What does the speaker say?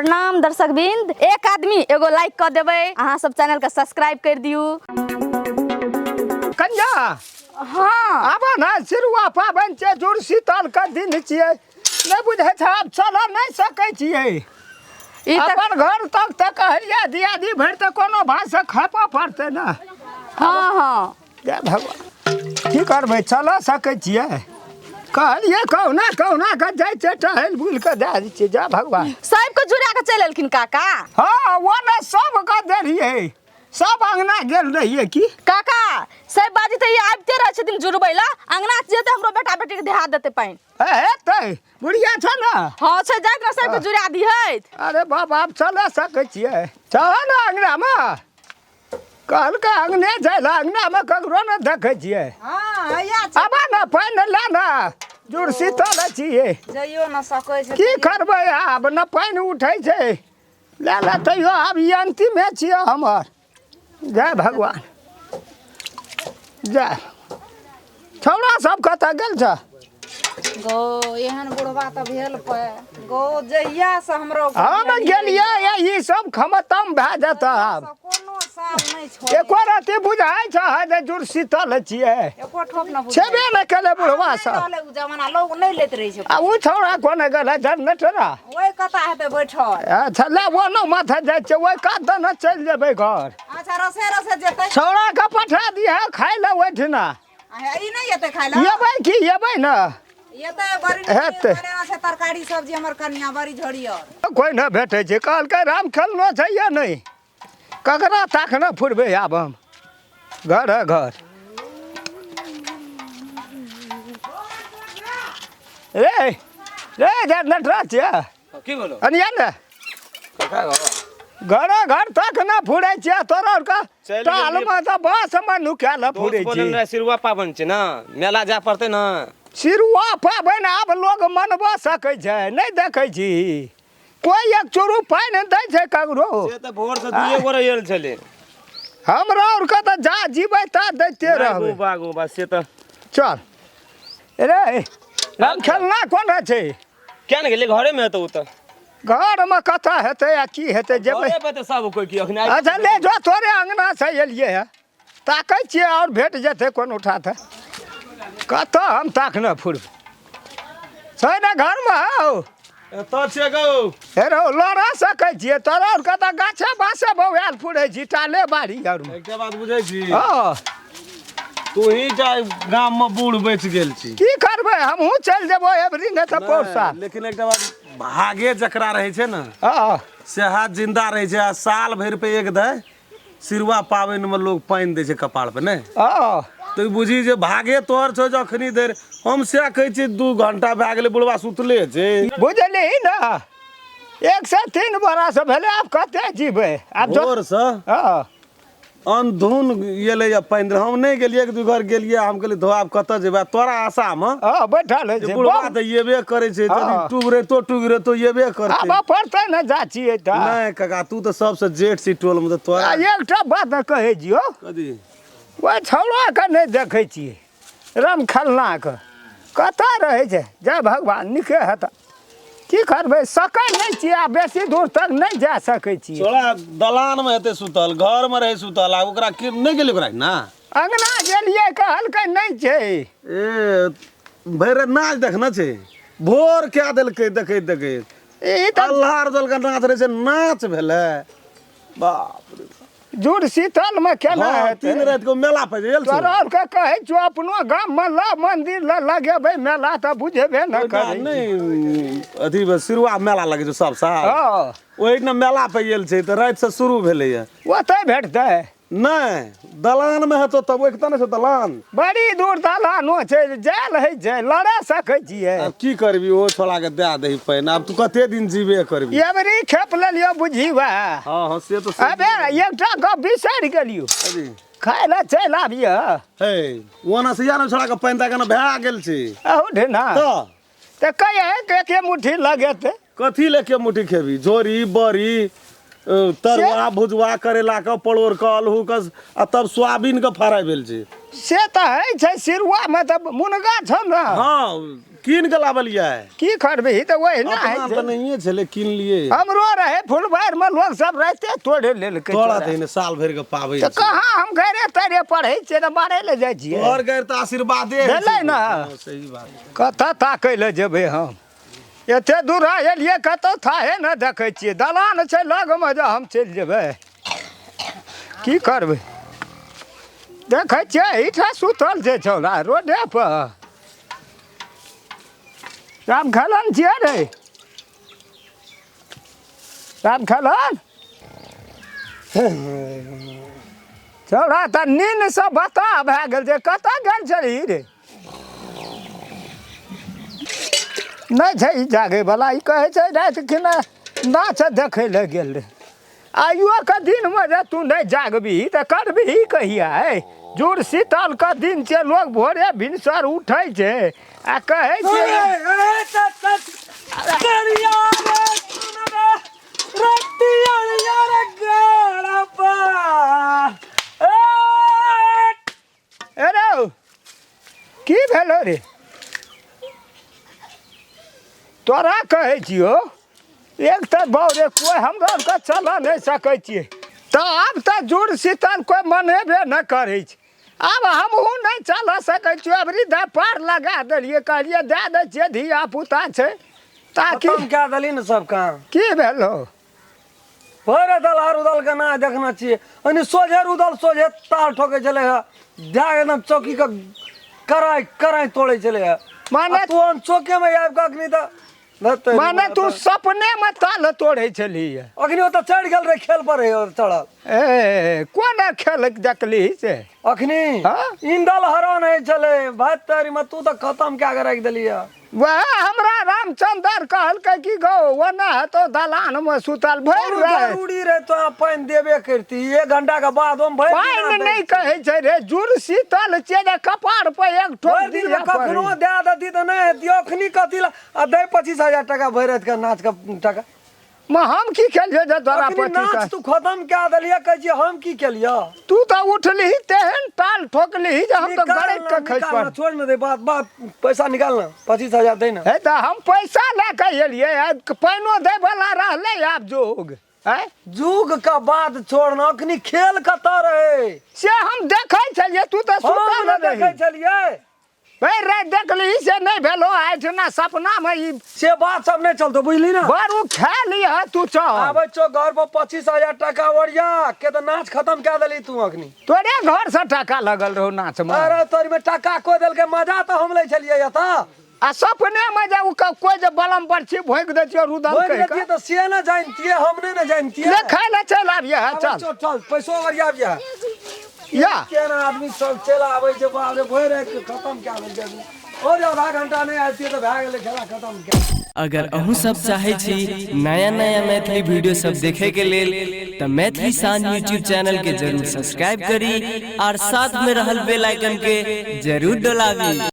प्रणाम दर्शक बिंद। एक आदमी एगो लाइक कर देवे, अहाँ सब चैनल का सब्सक्राइब कर दियो। कन्या हाँ आबा ना सिरुआ पाबन छे जुड़ शीतल का दिन छिए नहीं बुझे छ अब चल नहीं सकै छिए ई तक अपन घर तक कहलिया दिया दी भर त कोनो भाषा खापा पड़ते ना। हाँ हाँ जय भगवान की करबै चल सकै छिए कहलिए कहुना का जाय छे टहल बुल के दे दी छे। जय भगवान सब को जुड़ा के चल एलखिन काका। हां वो ना सब का दे रहिए सब अंगना गेल रहिए की काका सब बाजी त आबते रह छथिन जुड़बैला, अंगना जेते हमरो बेटा बेटी के देहा देते पाइन। हेतै बुढ़िया छ ना। हां से जात ना सब को जुड़ा दी है। अरे बाबा अब चल सकै छिए चल ना अंगना में कहल का अंगने जाय अंगना में ककरो न देखे छिए। हां हैया अब ना पाइन ला ना जुड़ शीतल छिए जइयो न सकै छै की करबै अब न पाइन उठै छै ला ला तैयो अब ई अंतिमे छिए हमर। जय भगवान जय छौड़ा सब कतऽ गेल छ गो एहन बुढ़वा त भेल पे गो जहिया से हमरो हम गेलिए ई सब खमतम भए जेतै अब कोनो साल नहीं छोड़ एको राति बुझाइ छ जे जुड़ शीतल छिए एको ठोप न बुझ छेबे न केले बुढ़वा सब रहले उ जमाना लोग नहीं लेत रही छै। आ उ छौड़ा कोने गेल जनरेटरा ओए कता हेते बैठल अच्छा ले वो न माथा जाइ छै ओइ कात न चल जेबै घर। अच्छा रसे रसे जेते छौड़ा के पठा दिहे खाइ ले ओइठना ई नहीं हेते खाइला येबै की येबै न येते बड़ी हेतै। बनेना छै तरकारी सब्जी हमर कन्या बड़ी झड़ियर कोइ न भेटै छै कहलकै राम खेलनो छै या नहीं ककरा ताकना फुरबै आब हम घर घर रे रे जनरेटरा छिए की बोलो अनिया ने काका घर घर तक न फुरै छिए तोरा का चलि ताल गेलियै। में त बस में नुकाल फुरै बोले छी। ना सिरुआ पाबन छै ना मेला जा पड़ते ना सिरुआ पाबनि आब लोग मनबा सकै छै नहीं देखै छी कोई एक चोरू पानि दै छै ककरो से त भोर से दुइए गोरे आयल छले हमरा और के त जा जीबै ता दैते रहबै। बागो बस से त चल रे राम खेलना कोन छै क्या न गेले घरे में तो त घर में कथा हेतै आ की हेतै जेबै। घरे पे त सब कोई की अखन अच्छा ले जो तोरे अंगना से एलियै है ताकै छियै और भेट जेतै कोन उठाते कतऽ हम ताकने फुरबै छै ने घर में हौ त छे गो हेरो लड़ा सकै छियै तोरा और के त गाछे बासे बौआल फुरै छी टाले बाड़ी और में। एकटा बात बुझै छी हाँ तू ही जा गाम में बूढ़ बच गेल छी की करबै हमहूँ चलि जेबै एबरी ने तऽ पौरसा। लेकिन एकटा बात भागे जकरा रहै छै ना हाँ से हाथ जिंदा रहै छै आ साल भरि पे एक दै सिरुआ पाबनि में लोग पानि दै छै कपाड़ पे नहीं हाँ तो बुझी जे भागे तोहर छौ जखनी देर हम से कहै छी 2 घंटा भए गेलै बुढ़वा सुतले छै बुझली ना 1 से 3 बरस भेलै आब कते जीबै आब जो भोर से हाँ अनधुन एलै या पानि हम नहीं गेलियै 1-2 घर गेलियै हम कहलियै धो आब कतऽ जेबै तोरा आशा में हाँ बैठल है जे बुढ़वा तऽ येबे करै छै यदि हाँ। टूग रे तो येबे करतै आब पड़तै ने जा छियै तऽ नहीं काका तू तो सबसे जेठ छी टोल में तो तोरा आ एकटा बात कहै जियो कथी ओहि छौड़ाके नहि देखै छियै राम खलनाके कतऽ रहै छै। जय भगवान नीके हेतै की करबै सकै नहि छियै आ बेसी दूर तक नहि जा सकै छियै। छोड़ा दलान में हेतै सुतल घर में रहै सुतल आ ओकरा के नहीं गेलै ओकरा ना अंगना गेलियै कहलकै नहि छै ए भैर नाच देखना छै भोर क्या देलकै देखैत देखैत ई तऽ अल्लाह रजल का नाच रहे छै नाच भेलै बाप रे जुड़ शीतलमे केना हाँ, हेतै 3 रात को मेला पे गेल छौ तोरा आरके कहै छौ अपनो गाममे ला मन्दिर ला लगेबै मेला तऽ बुझेबे न करै छी। नहीं अथी सिरुआ मेला लगे छै सब साल हाँ ओहि न मेला पे गेल छै तऽ राति से शुरू भेलैया ओतै भेटतै नहीं दलान में हेतौ तब ओहि ने छै दलान बड़ी दूर दलानो छै जायल होइ छै लड़े सकै छियै। अब की करबी ओ छोड़ा के दे दही पानि आब तू कते दिन जीबे करबी एबरी खेप लेलियो बुझी वएह हाँ हाँ से तो अबे एकटा गप बिसरि गेलियो अरे खाय लए चलि आबिय हे ओना से यार छोड़ा के पानि दा के भए गेल छै अहू ढेना तो तऽ कहे के मुट्ठी लगेतै कथी लेके मुट्ठी खेबी झोरी बड़ी तरुआ भुजवा करेला का पड़ोर का अलहू का आ तब सोयाबीन का फ्राई भेल छै से तो है छै सिरुआ में तो मुनगा छौ ना। हाँ कीन के लावलिया है की करबी तो वही ना है अपना तो नहीं छले कीन लिए हमरो रहे फुलबार में लोग सब रहते तोड़े लेल के तोड़ा थे साल भर के पावे तो कहाँ हम घरे तरे पढ़े छे तो मारे ले जाय छिए और गैर तो आशीर्वादे भेलै ना। सही बात कतऽ ताकै ले जेबै हम एते दूर एलिए कतऽ थाहे न देखै छियै दलान छै लगमे जे हम चलि जेबै की करबै देखै छियै एहिठाम सुतल छै छौड़ा रोडे पर राम खलन छियै रे राम खलन छौड़ा तऽ नींदसँ बता भए गेल छै कतऽ गेल छही रे नहीं छै ई जागैवला ई कहै छै राति खिना नाच देखै लए गेल रे आइयो के दिनमे जे तू नहीं जागबही तऽ करबही कहिया जुड़ शीतल के दिन छै लोग भोरे भिनसर उठै छै आ कहै छै अरे की भेलो रे तोरा कहै छियो एक तऽ बौरे कोइ हमरा आरके चल नहीं सकै छियै तऽ आब तऽ जुड़ शीतल कोइ मनेबे नहि करै छै आब हमहूँ नहीं चल सकै छियै अबरी दे पार लगा देलियै कहलियै दे दै छियै धिया पुता छै ताकि खत्म क्या दली न सब काम की भेलो भरे दल हर उदल के ना देखना चाहिए अनि सोझे उदल सोझे ताल ठोके चले है जा एकदम चौकी का कराई कराई तोड़े चले है माने तू अन चौके में आब का अखनी त माने तू सपने में ताल तोड़े छली अखनी तो चढ़ गेल रे खेल पर है चढ़ल ए कोन खेल देखली से अखनी हाँ? इंदल हरा नहीं चले भाई तेरी में तू तो खत्म क्या कर रख दली है वह हमरा रामचंद्र कहलकै कि गो ओना तो दलान में सुतल भर रहे जरूरी रे तो पानी देबे करती 1 घंटा के बाद हम भर पानी नहीं कहै छै रे जुड़ शीतल छै जे कपार पे एक ठोक भर दिन में कखनो दे देती तो नहीं दियो अखनी कथी ला आ दे 25,000 टका भरत के नाच का टका में हम की खेलियो जे तोरा अखनी नाच पति तू खत्म क्या दलिया कह छी हम की केलिया तू तो उठली तेहन टाल ठोकली जे हम तो गड़े के खैस पर छोड़ न दे बात पैसा निकालना 25,000 दे ना है तो हम पैसा लेके एलिए पानियो दे वाला रहले आब जोग है जुग का बात छोड़ना अखनी खेल कता रहे से हम देखै छलिए तू तो सुतल हम देखे रही चलिए भाई रे देखली से नहीं भेलो आइठना सपना में ई से बात सब नहीं चलतो बुझली ना बारू खा लिया तू चल आबे छो घर पर 25,000 टका ओरिया के तो नाच खत्म क्या दली तू अखनी तोरे घर से टका लगल रहो नाच में अरे तोरी में टका कोई दल के मजा तो हम ले चलिए यता आ सपने में जे उ कोई जे बलम पर छी भोंक दे छियो रुदल बोल कह देती तो से ना जानती हम नहीं ना जानती ले खाए ले चल आबिए चल चल पैसो ओरिया आबिया या केना आदमी सब चला आवे छै बाप रे भोर रात के खत्म क्या भेल जल्दी और आधा घंटा नहीं आती तो भए गेलै खेला खत्म क्या अगर अहूँ सब चाहे छी नया नया मैथिली वीडियो सब देखे के लेल तो मैथिली शान यूट्यूब चैनल के जरूर सब्सक्राइब करी और साथ में रहल बेल आइकन के जरूर दबावी।